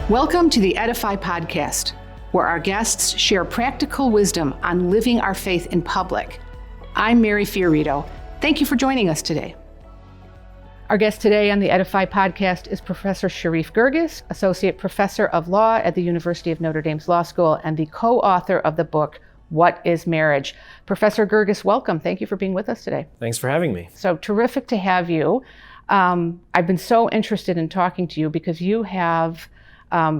Welcome to the EDIFY podcast, where our guests share practical wisdom on living our faith in public. I'm Mary Fiorito. Thank you for joining us today. Our guest today on the EDIFY podcast is Professor Sherif Girgis, Associate Professor of Law at the University of Notre Dame's Law School and the co-author of the book, What is Marriage? Professor Girgis, welcome. Thank you for being with us today. Thanks for having me. So terrific to have you. I've been so interested in talking to you because you have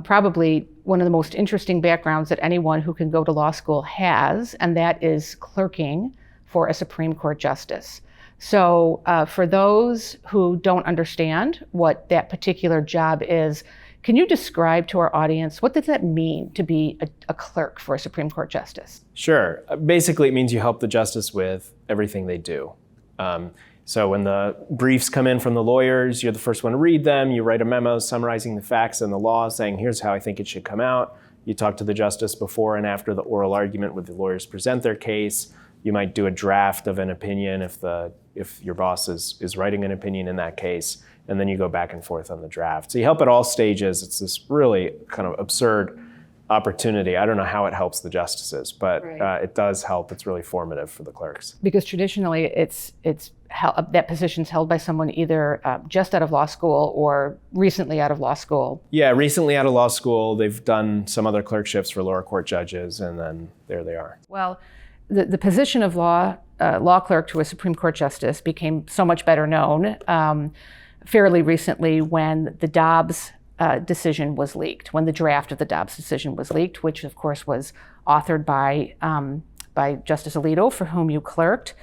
probably one of the most interesting backgrounds that anyone who can go to law school has, and that is clerking for a Supreme Court justice. So for those who don't understand what that particular job is, can you describe to our audience, what does that mean to be a clerk for a Supreme Court justice? Sure. Basically, it means you help the justice with everything they do. So when the briefs come in from the lawyers, you're the first one to read them. You write a memo summarizing the facts and the law, saying, here's how I think it should come out. You talk to the justice before and after the oral argument with the lawyers present their case. You might do a draft of an opinion if your boss is writing an opinion in that case, and then you go back and forth on the draft. So you help at all stages. It's this really kind of absurd opportunity. I don't know how it helps the justices, but it does help. It's really formative for the clerks. Because traditionally, that position's held by someone either just out of law school or recently out of law school. Yeah, recently out of law school. They've done some other clerkships for lower court judges, and then there they are. Well, the position of law clerk to a Supreme Court justice became so much better known fairly recently when the Dobbs decision was leaked, when the draft of the Dobbs decision was leaked, which of course was authored by Justice Alito, for whom you clerked.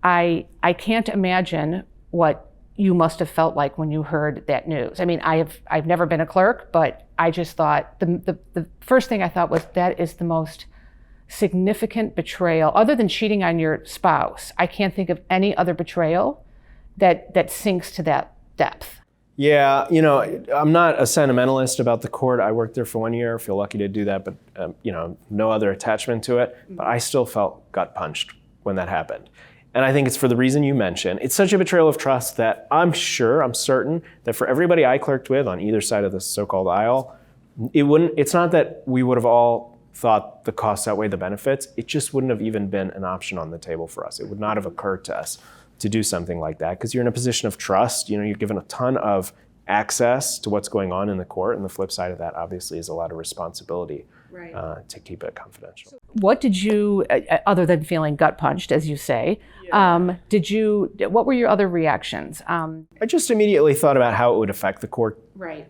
I can't imagine what you must have felt like when you heard that news. I mean, I've never been a clerk, but I just thought, the first thing I thought was, that is the most significant betrayal, other than cheating on your spouse. I can't think of any other betrayal that sinks to that depth. Yeah, I'm not a sentimentalist about the court. I worked there for 1 year, feel lucky to do that, but no other attachment to it. But I still felt gut punched when that happened. And I think it's for the reason you mentioned. It's such a betrayal of trust that I'm certain that for everybody I clerked with on either side of the so-called aisle, it's not that we would have all thought the costs outweigh the benefits. It just wouldn't have even been an option on the table for us. It would not have occurred to us to do something like that, because you're in a position of trust. You're given a ton of access to what's going on in the court, and the flip side of that obviously is a lot of responsibility to keep it confidential. What did you, other than feeling gut punched, as you say, what were your other reactions? I just immediately thought about how it would affect the court. Right.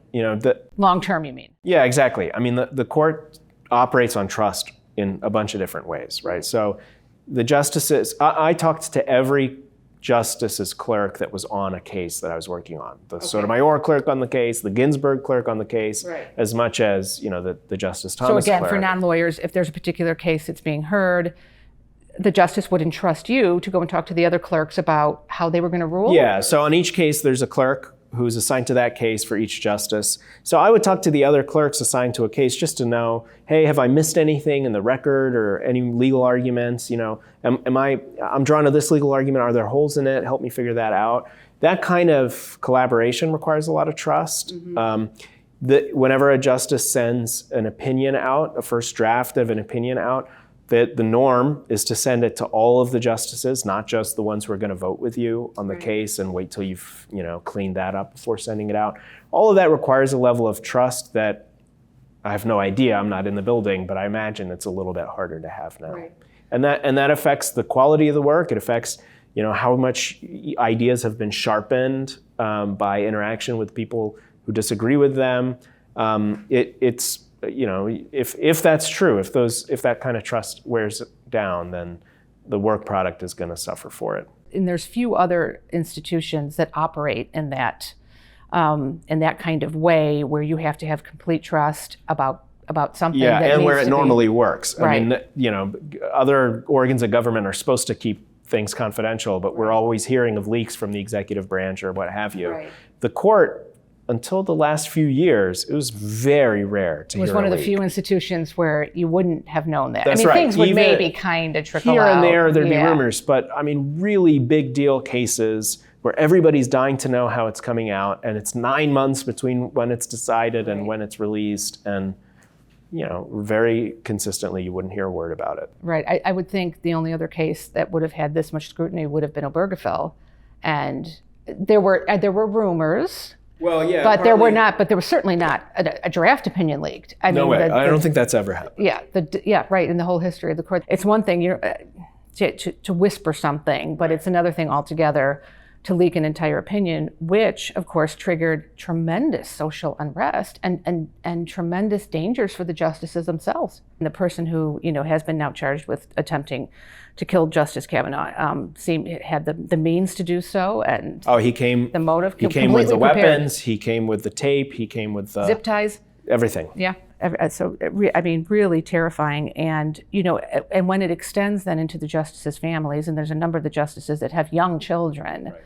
Long term, you mean? Yeah, exactly. I mean, the court operates on trust in a bunch of different ways, right? So the justices, I talked to every justice's clerk that was on a case that I was working on. The Sotomayor clerk on the case, the Ginsburg clerk on the case, as much as the Justice Thomas clerk. So again, clerk. for non-lawyers, if there's a particular case that's being heard, the justice would entrust you to go and talk to the other clerks about how they were going to rule? Yeah, so on each case, there's a clerk who's assigned to that case for each justice. So I would talk to the other clerks assigned to a case just to know, hey, have I missed anything in the record or any legal arguments? I'm drawn to this legal argument. Are there holes in it? Help me figure that out. That kind of collaboration requires a lot of trust. Mm-hmm. Whenever a justice sends an opinion out, a first draft of an opinion out, the norm is to send it to all of the justices, not just the ones who are going to vote with you on the case, and wait till you've cleaned that up before sending it out. All of that requires a level of trust that I have no idea. I'm not in the building, but I imagine it's a little bit harder to have now. Right. And that affects the quality of the work. It affects how much ideas have been sharpened by interaction with people who disagree with them. If that's true, if that kind of trust wears down, then the work product is going to suffer for it. And there's few other institutions that operate in that kind of way, where you have to have complete trust about something. Yeah, that and needs where it to normally works. Right. I mean, other organs of government are supposed to keep things confidential, but we're always hearing of leaks from the executive branch or what have you. Right. The court, until the last few years, it was very rare to hear a leak. It was one of the few institutions where you wouldn't have known that. That's right. Things would maybe kind of trickle out. Here and there'd be rumors, but I mean, really big deal cases where everybody's dying to know how it's coming out, and it's 9 months between when it's decided and when it's released, and very consistently you wouldn't hear a word about it. Right. I would think the only other case that would have had this much scrutiny would have been Obergefell, and there were rumors. Well, yeah, but there was certainly not a draft opinion leaked. No way. I don't think that's ever happened. Yeah, right. In the whole history of the court, it's one thing to whisper something, but it's another thing altogether to leak an entire opinion, which of course triggered tremendous social unrest and tremendous dangers for the justices themselves. And the person who has been now charged with attempting to kill Justice Kavanaugh had the means to do so, and he came. The motive. He came with the weapons. He came with the tape. He came with the zip ties. Everything. Yeah. So really terrifying, and and when it extends then into the justices' families, and there's a number of the justices that have young children. Right.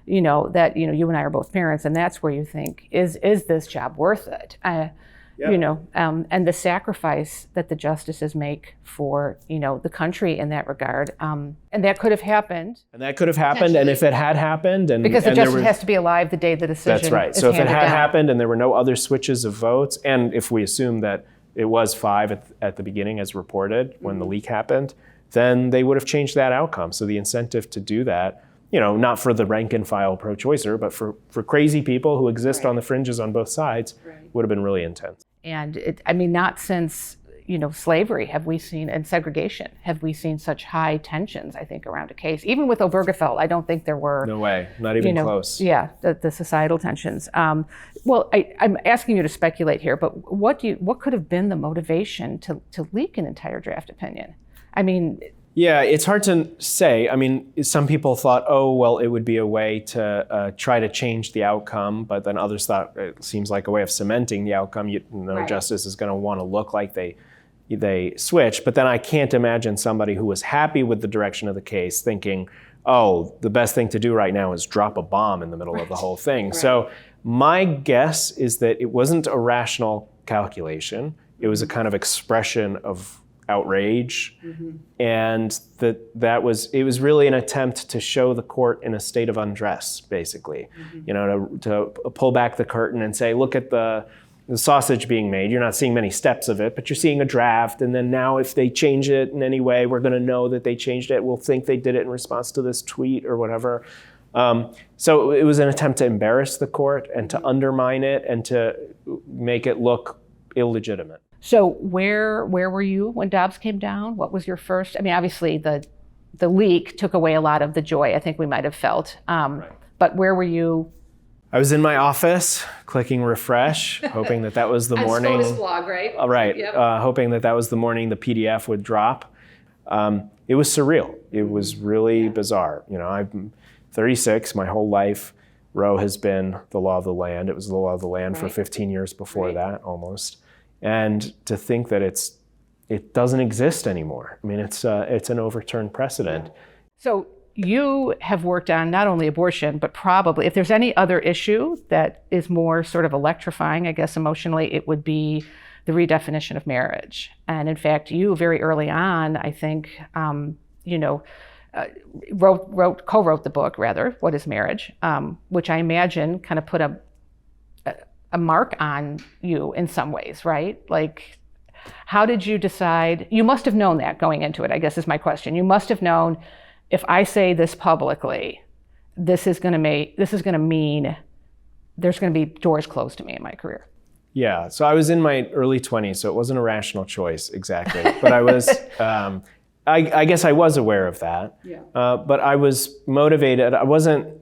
That you and I are both parents, and that's where you think, is this job worth it? And the sacrifice that the justices make for the country in that regard, and that could have happened. And if it had happened, because the justice has to be alive the day the decision. That's right. So if it had happened and there were no other switches of votes, and if we assume that it was 5 at the beginning as reported when the leak happened, then they would have changed that outcome. So the incentive to do that, not for the rank and file pro-choicer, but for crazy people who exist on the fringes on both sides, would have been really intense. And not since slavery have we seen, and segregation, have we seen such high tensions, I think, around a case. Even with Obergefell, I don't think there were. No way, not even close. Yeah, the societal tensions. Well, I'm asking you to speculate here, but what could have been the motivation to leak an entire draft opinion? Yeah, it's hard to say. Some people thought, it would be a way to try to change the outcome, but then others thought it seems like a way of cementing the outcome. Justice is going to want to look like they switch. But then I can't imagine somebody who was happy with the direction of the case thinking, the best thing to do right now is drop a bomb in the middle of the whole thing. Right. So my guess is that it wasn't a rational calculation. It was a kind of expression of outrage, and it was really an attempt to show the court in a state of undress, basically. To pull back the curtain and say, look at the sausage being made. You're not seeing many steps of it, but you're seeing a draft, and then now if they change it in any way, we're going to know that they changed it. We'll think they did it in response to this tweet or whatever. So it was an attempt to embarrass the court and to undermine it and to make it look illegitimate. So where were you when Dobbs came down? What was your first? Obviously the leak took away a lot of the joy I think we might have felt. But where were you? I was in my office clicking refresh, hoping that was the morning. SCOTUS blog, right? Right. Yep. Hoping that was the morning the PDF would drop. It was surreal. It was really bizarre. I'm 36. My whole life, Roe has been the law of the land. It was the law of the land for 15 years before that, almost. And to think that it doesn't exist anymore. It's an overturned precedent. So you have worked on not only abortion, but probably, if there's any other issue that is more sort of electrifying, I guess emotionally, it would be the redefinition of marriage. And in fact, you very early on, I think, co-wrote the book, rather, What is Marriage, which I imagine kind of put a mark on you in some ways, right? Like, how did you decide? You must have known that going into it, I guess is my question. You must have known, if I say this publicly, this is going to mean there's going to be doors closed to me in my career. Yeah, so I was in my early 20s, so it wasn't a rational choice exactly. But I was, I guess I was aware of that. Yeah. But I was motivated. I wasn't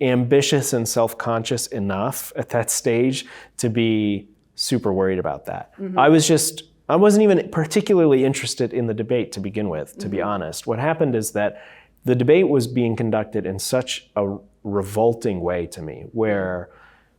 ambitious and self-conscious enough at that stage to be super worried about that. I wasn't even particularly interested in the debate to begin with, to be honest. What happened is that the debate was being conducted in such a revolting way to me, where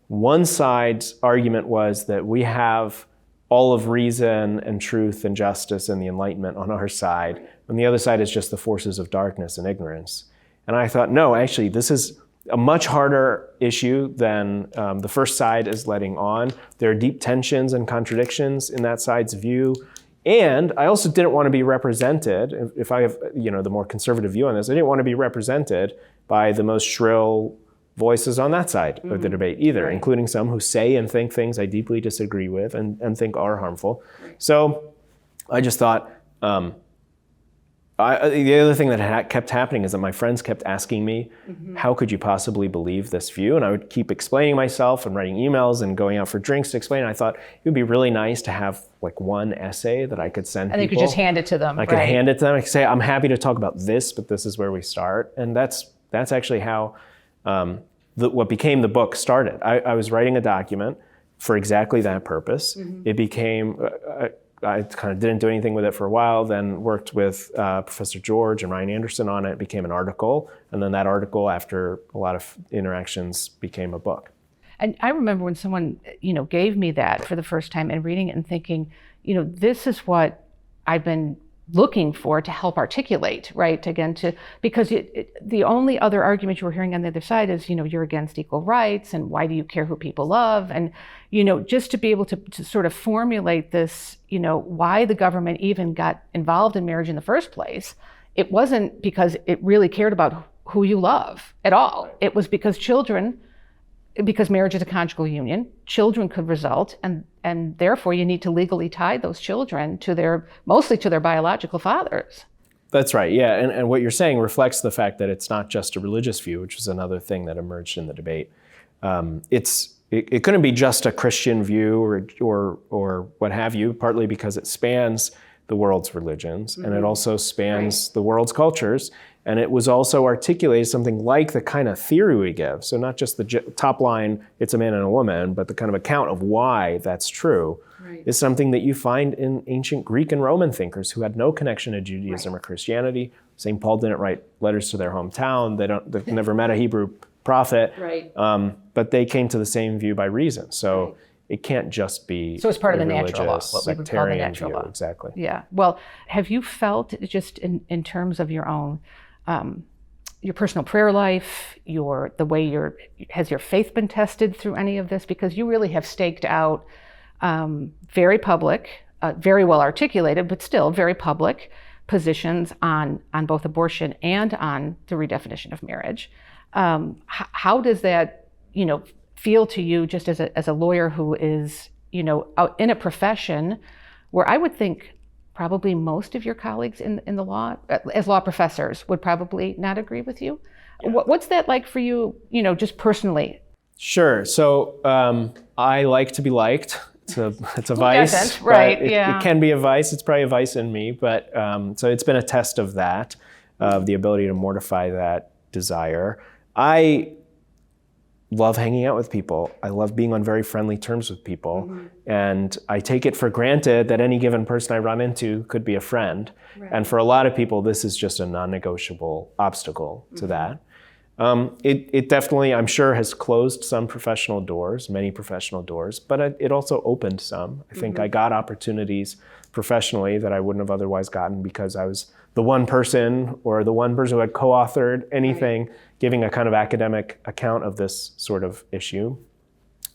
one side's argument was that we have all of reason and truth and justice and the Enlightenment on our side, and the other side is just the forces of darkness and ignorance. And I thought, no, actually, this is a much harder issue than the first side is letting on. There are deep tensions and contradictions in that side's view. And I also didn't want to be represented, if I have the more conservative view on this, I didn't want to be represented by the most shrill, voices on that side of the debate either, including some who say and think things I deeply disagree with and think are harmful. So I just thought, the other thing that kept happening is that my friends kept asking me, how could you possibly believe this view? And I would keep explaining myself and writing emails and going out for drinks to explain. And I thought it would be really nice to have like one essay that I could send people. And you could just hand it to them. I could hand it to them. I could say, I'm happy to talk about this, but this is where we start. And that's actually how what became the book started. I was writing a document for exactly that purpose. It became... I kind of didn't do anything with it for a while, then worked with Professor George and Ryan Anderson on it. It became an article, and then that article, after a lot of interactions, became a book. And I remember when someone, gave me that for the first time and reading it and thinking, this is what I've been looking for to help articulate, right? Because the only other argument you were hearing on the other side is, you're against equal rights, and why do you care who people love? And, just to be able to sort of formulate this, why the government even got involved in marriage in the first place, it wasn't because it really cared about who you love at all. It was because marriage is a conjugal union, children could result, and therefore you need to legally tie those children mostly to their biological fathers. That's right, yeah, and what you're saying reflects the fact that it's not just a religious view, which was another thing that emerged in the debate. It couldn't be just a Christian view or what have you, partly because it spans the world's religions, and it also spans the world's cultures. And it was also articulated something like the kind of theory we give. So not just the top line, it's a man and a woman, but the kind of account of why that's true is something that you find in ancient Greek and Roman thinkers who had no connection to Judaism or Christianity. St. Paul didn't write letters to their hometown. They've never met a Hebrew prophet, but they came to the same view by reason. So it can't just be so it's part of the natural law, what we would call the natural law. Exactly. Yeah. Well, have you felt just in terms of your own your personal prayer life, the way has your faith been tested through any of this? Because you really have staked out very public, very well articulated, but still very public positions on both abortion and on the redefinition of marriage. How does that, feel to you just as a lawyer who is, out in a profession where I would think probably most of your colleagues in the law, as law professors, would probably not agree with you? Yeah. What's that like for you, just personally? Sure. So I like to be liked. It's a vice, right? It can be a vice. It's probably a vice in me, but so it's been a test of that, of the ability to mortify that desire. I love hanging out with people. I love being on very friendly terms with people. And I take it for granted that any given person I run into could be a friend. And for a lot of people, this is just a non-negotiable obstacle to that. It definitely, I'm sure, has closed some professional doors, many professional doors, but it also opened some. I think I got opportunities professionally that I wouldn't have otherwise gotten because I was the one person who had co-authored anything giving a kind of academic account of this sort of issue.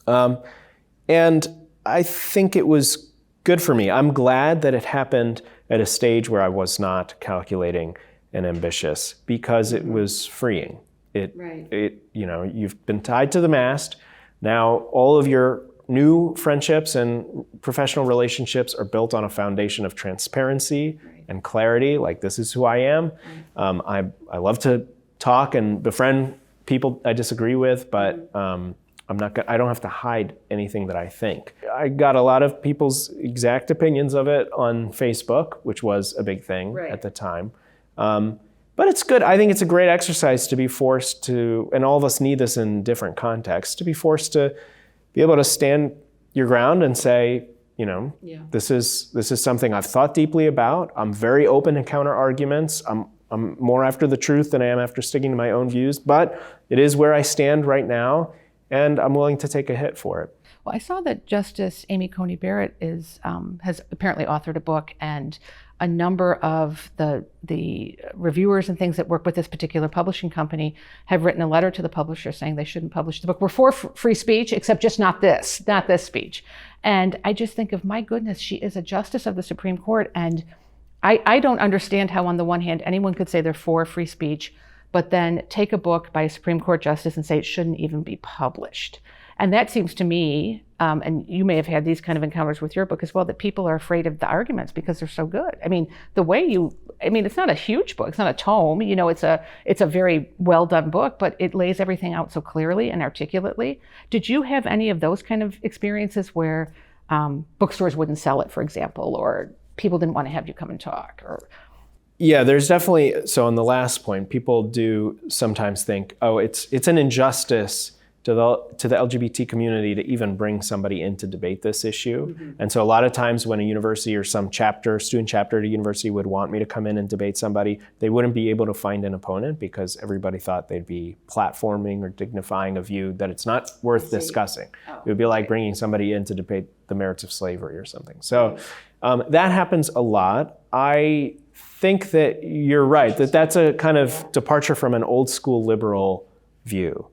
And I think it was good for me. I'm glad that it happened at a stage where I was not calculating and ambitious because it was freeing. You've been tied to the mast. Now all of your new friendships and professional relationships are built on a foundation of transparency and clarity, like this is who I am. I love to talk and befriend people I disagree with, but I don't have to hide anything that I think. I got a lot of people's exact opinions of it on Facebook, which was a big thing at the time. But it's good. I think it's a great exercise to be forced to, and all of us need this in different contexts, to be forced to be able to stand your ground and say, this is something I've thought deeply about. I'm very open to counter arguments. I'm more after the truth than I am after sticking to my own views, but it is where I stand right now, and I'm willing to take a hit for it. Well, I saw that Justice Amy Coney Barrett has apparently authored a book, and a number of the reviewers and things that work with this particular publishing company have written a letter to the publisher saying they shouldn't publish the book. We're for free speech, except just not this speech. And I just think of, my goodness, she is a justice of the Supreme Court, and I don't understand how on the one hand anyone could say they're for free speech, but then take a book by a Supreme Court justice and say it shouldn't even be published. And that seems to me, and you may have had these kind of encounters with your book as well, that people are afraid of the arguments because they're so good. I mean, it's not a huge book, it's not a tome, it's a very well done book, but it lays everything out so clearly and articulately. Did you have any of those kind of experiences where bookstores wouldn't sell it, for example, or people didn't want to have you come and talk? Yeah, there's definitely, so on the last point, people do sometimes think, oh, it's an injustice to the LGBT community to even bring somebody in to debate this issue. Mm-hmm. And so a lot of times when a university or some student chapter at a university would want me to come in and debate somebody, they wouldn't be able to find an opponent because everybody thought they'd be platforming or dignifying a view that it's not worth discussing. It would be like bringing somebody in to debate the merits of slavery or something. So that happens a lot. I think that you're right, that's a kind of departure from an old school liberal view.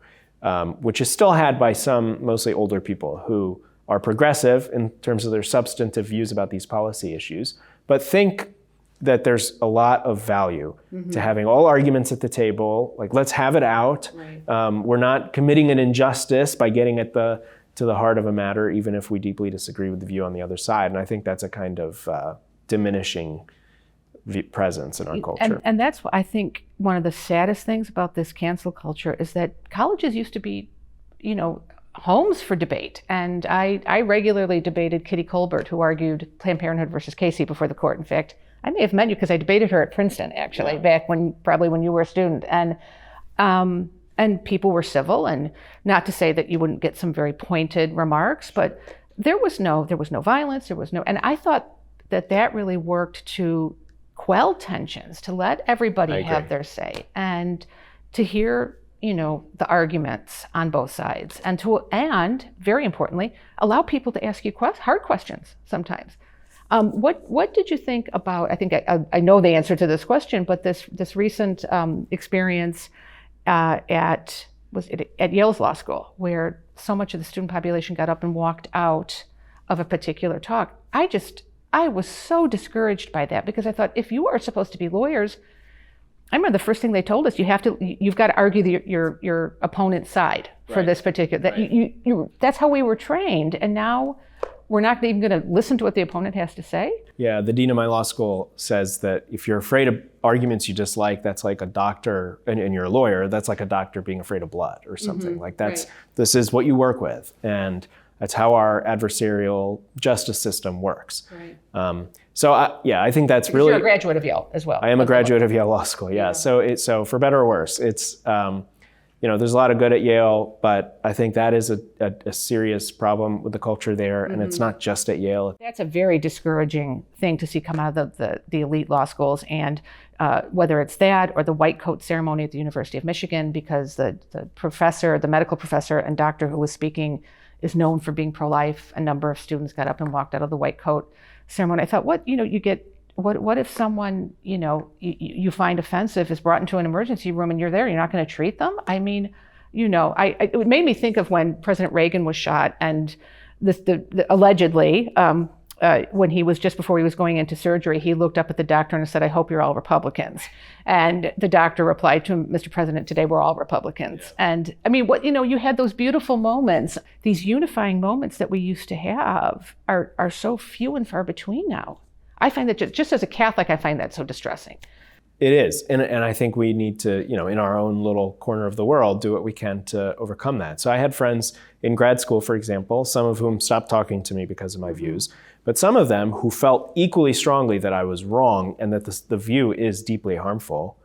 Which is still had by some mostly older people who are progressive in terms of their substantive views about these policy issues, but think that there's a lot of value to having all arguments at the table, like let's have it out. Right. We're not committing an injustice by getting to the heart of a matter, even if we deeply disagree with the view on the other side. And I think that's a kind of diminishing presence in our culture. And that's what I think one of the saddest things about this cancel culture is that colleges used to be, homes for debate. And I regularly debated Kitty Colbert, who argued Planned Parenthood versus Casey before the court. In fact, I may have met you because I debated her at Princeton, actually, back probably when you were a student. And people were civil, and not to say that you wouldn't get some very pointed remarks, but there was no violence, and I thought that really worked to quell tensions, to let everybody have their say, and to hear, the arguments on both sides, and very importantly, allow people to ask you hard questions sometimes. What did you think about? I think I know the answer to this question, but this recent experience at Yale's law school, where so much of the student population got up and walked out of a particular talk. I was so discouraged by that because I thought, if you are supposed to be lawyers, I remember the first thing they told us, you've got to argue your opponent's side for this particular, that's how we were trained. And now we're not even going to listen to what the opponent has to say. Yeah, the dean of my law school says that if you're afraid of arguments you dislike, that's like a doctor, and you're a lawyer, that's like a doctor being afraid of blood or something. Like this is what you work with. And that's how our adversarial justice system works. Right. I think that's really. You're a graduate of Yale as well. I am a graduate of Yale Law School. Yeah. So for better or worse, it's there's a lot of good at Yale, but I think that is a serious problem with the culture there, and it's not just at Yale. That's a very discouraging thing to see come out of the elite law schools, and whether it's that or the white coat ceremony at the University of Michigan, because the medical professor and doctor who was speaking is known for being pro-life. A number of students got up and walked out of the white coat ceremony. I thought, what if someone, you find offensive is brought into an emergency room and you're there, you're not going to treat them? I mean, it made me think of when President Reagan was shot, and allegedly, when he was just before he was going into surgery, he looked up at the doctor and said, "I hope you're all Republicans." And the doctor replied to him, "Mr. President, today we're all Republicans." Yeah. And I mean, you had those beautiful moments, these unifying moments that we used to have are so few and far between now. I find that just as a Catholic, I find that so distressing. It is, and I think we need to, in our own little corner of the world, do what we can to overcome that. So I had friends in grad school, for example, some of whom stopped talking to me because of my views, but some of them who felt equally strongly that I was wrong and that the view is deeply harmful,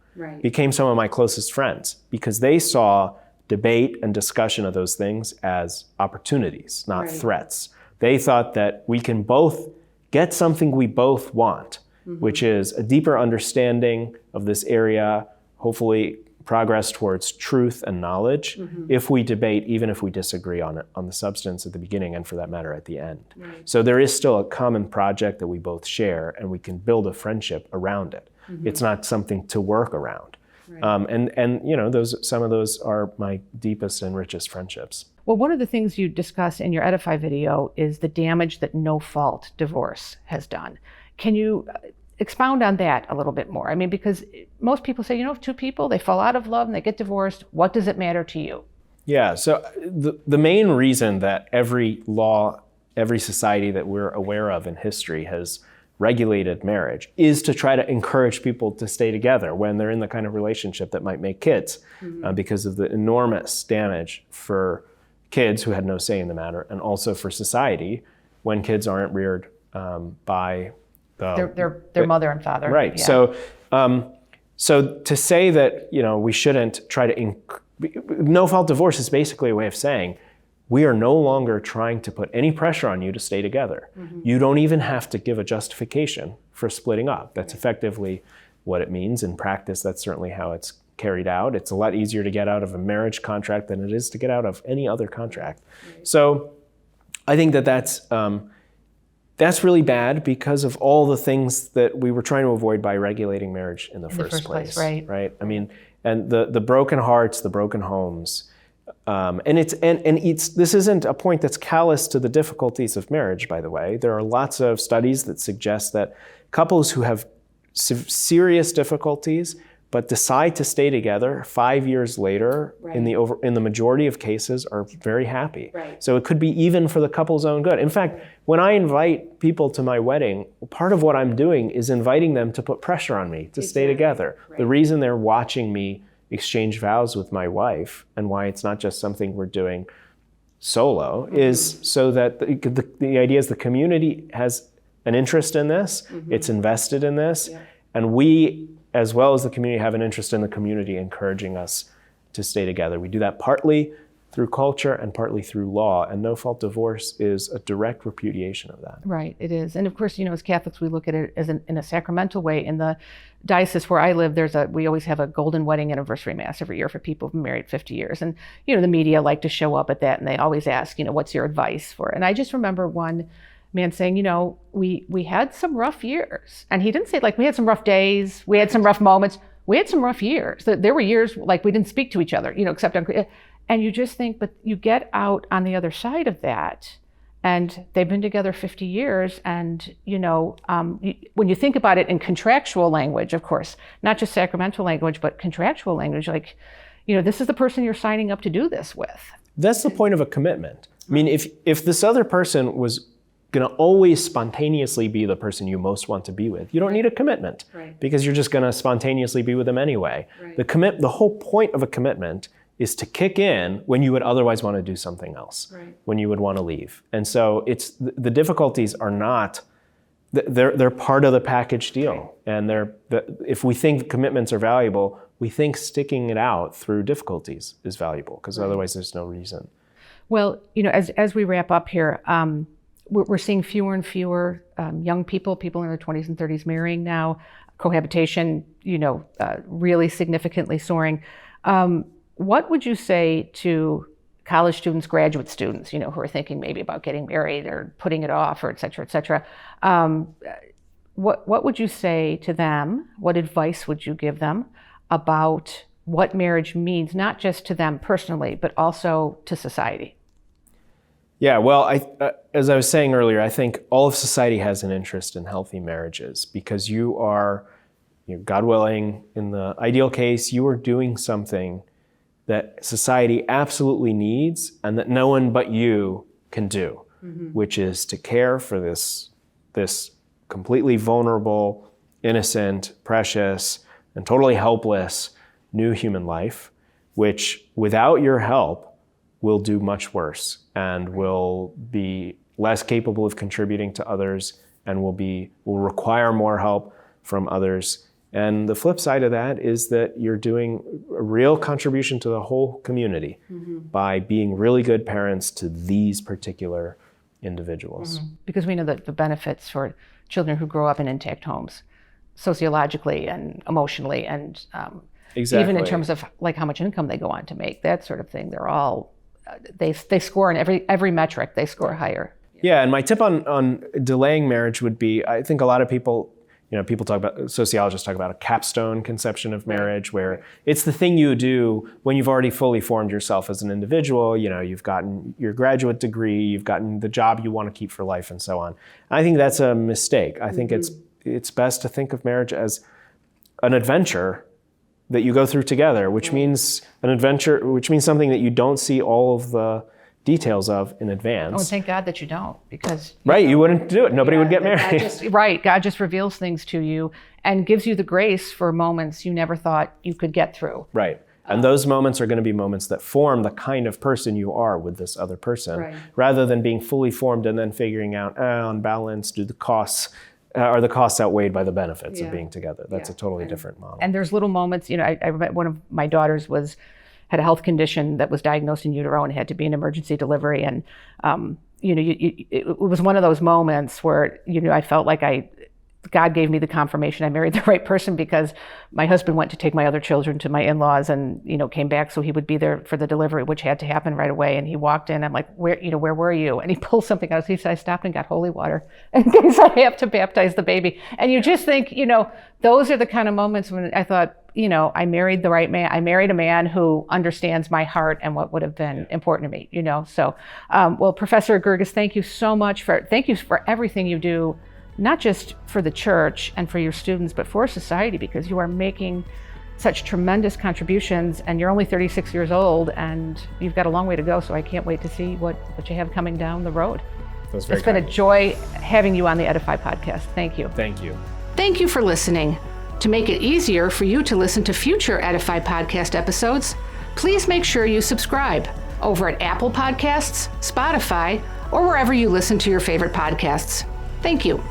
became some of my closest friends because they saw debate and discussion of those things as opportunities, not threats. They thought that we can both get something we both want, which is a deeper understanding of this area, hopefully progress towards truth and knowledge, if we debate, even if we disagree on the substance at the beginning, and for that matter at the end. So there is still a common project that we both share, and we can build a friendship around it. It's not something to work around. Some of those are my deepest and richest friendships. Well, one of the things you discuss in your EDIFY video is the damage that no-fault divorce has done. Can you expound on that a little bit more. I mean, because most people say, if two people, they fall out of love and they get divorced, what does it matter to you? Yeah, so the main reason that every law, every society that we're aware of in history has regulated marriage is to try to encourage people to stay together when they're in the kind of relationship that might make kids, because of the enormous damage for kids who had no say in the matter, and also for society when kids aren't reared by their mother and father. Right. Yeah. So to say that we shouldn't try to no-fault divorce is basically a way of saying we are no longer trying to put any pressure on you to stay together. You don't even have to give a justification for splitting up. That's effectively what it means. In practice, that's certainly how it's carried out. It's a lot easier to get out of a marriage contract than it is to get out of any other contract. So I think that's really bad because of all the things that we were trying to avoid by regulating marriage in the first place. Right? I mean, and the broken hearts, the broken homes, this isn't a point that's callous to the difficulties of marriage, by the way. There are lots of studies that suggest that couples who have serious difficulties but decide to stay together 5 years later, in the majority of cases, are very happy. So it could be even for the couple's own good. In fact, when I invite people to my wedding, part of what I'm doing is inviting them to put pressure on me to stay together. The reason they're watching me exchange vows with my wife, and why it's not just something we're doing solo, is so that the idea is the community has an interest in this, it's invested in this, and we, as well as the community, have an interest in the community encouraging us to stay together. We do that partly through culture and partly through law, and no-fault divorce is a direct repudiation of that. Right, it is. And of course, as Catholics, we look at it as in a sacramental way. In the diocese where I live, we always have a golden wedding anniversary mass every year for people who've been married 50 years. And, the media like to show up at that, and they always ask, what's your advice for it? And I just remember one man saying, we had some rough years. And he didn't say we had some rough days, we had some rough moments. We had some rough years. There were years we didn't speak to each other, except on, and you just think, but you get out on the other side of that, and they've been together 50 years. And, when you think about it in contractual language, of course, not just sacramental language, but contractual language, this is the person you're signing up to do this with. That's the point of a commitment. I mean, if this other person was going to always spontaneously be the person you most want to be with, you don't need a commitment, because you're just going to spontaneously be with them anyway. The whole point of a commitment is to kick in when you would otherwise want to do something else, when you would want to leave. And so the difficulties are not, they're part of the package deal. And if we think commitments are valuable, we think sticking it out through difficulties is valuable, because otherwise there's no reason. Well, as we wrap up here, we're seeing fewer and fewer young people in their 20s and 30s marrying now. Cohabitation, really significantly soaring. What would you say to college students, graduate students, who are thinking maybe about getting married or putting it off, or et cetera, et cetera? What would you say to them? What advice would you give them about what marriage means, not just to them personally, but also to society? Yeah, well, as I was saying earlier, I think all of society has an interest in healthy marriages, because you are, God willing, in the ideal case, you are doing something that society absolutely needs and that no one but you can do, which is to care for this completely vulnerable, innocent, precious, and totally helpless new human life, which without your help will do much worse and will be less capable of contributing to others and will require more help from others. And the flip side of that is that you're doing a real contribution to the whole community by being really good parents to these particular individuals. Because we know that the benefits for children who grow up in intact homes, sociologically and emotionally, and even in terms of how much income they go on to make, that sort of thing, they're all, they score in every metric, they score higher. Yeah, and my tip on delaying marriage would be, I think a lot of people, sociologists talk about a capstone conception of marriage, where it's the thing you do when you've already fully formed yourself as an individual. You've gotten your graduate degree, you've gotten the job you want to keep for life, and so on. I think that's a mistake. I think it's best to think of marriage as an adventure that you go through together, which means something that you don't see all of the details of in advance. Oh, and thank God that you don't, because you wouldn't do it. Nobody would get married. God just reveals things to you and gives you the grace for moments you never thought you could get through. Right. And those moments are going to be moments that form the kind of person you are with this other person, rather than being fully formed and then figuring out, on balance, are the costs outweighed by the benefits of being together? That's a totally different model. And there's little moments, I remember one of my daughters had a health condition that was diagnosed in utero and had to be an emergency delivery. And, it was one of those moments where, I felt like God gave me the confirmation I married the right person, because my husband went to take my other children to my in-laws and, came back so he would be there for the delivery, which had to happen right away. And he walked in, I'm like, where were you? And he pulled something out. He said, I stopped and got holy water in case I have to baptize the baby. And you just think, those are the kind of moments when I thought, I married the right man. I married a man who understands my heart and what would have been important to me, So, well, Professor Girgis, thank you so much for everything you do, not just for the church and for your students, but for society, because you are making such tremendous contributions, and you're only 36 years old and you've got a long way to go. So I can't wait to see what you have coming down the road. It's been a joy having you on the EDIFY podcast. Thank you. Thank you. Thank you for listening. To make it easier for you to listen to future EDIFY podcast episodes, please make sure you subscribe over at Apple Podcasts, Spotify, or wherever you listen to your favorite podcasts. Thank you.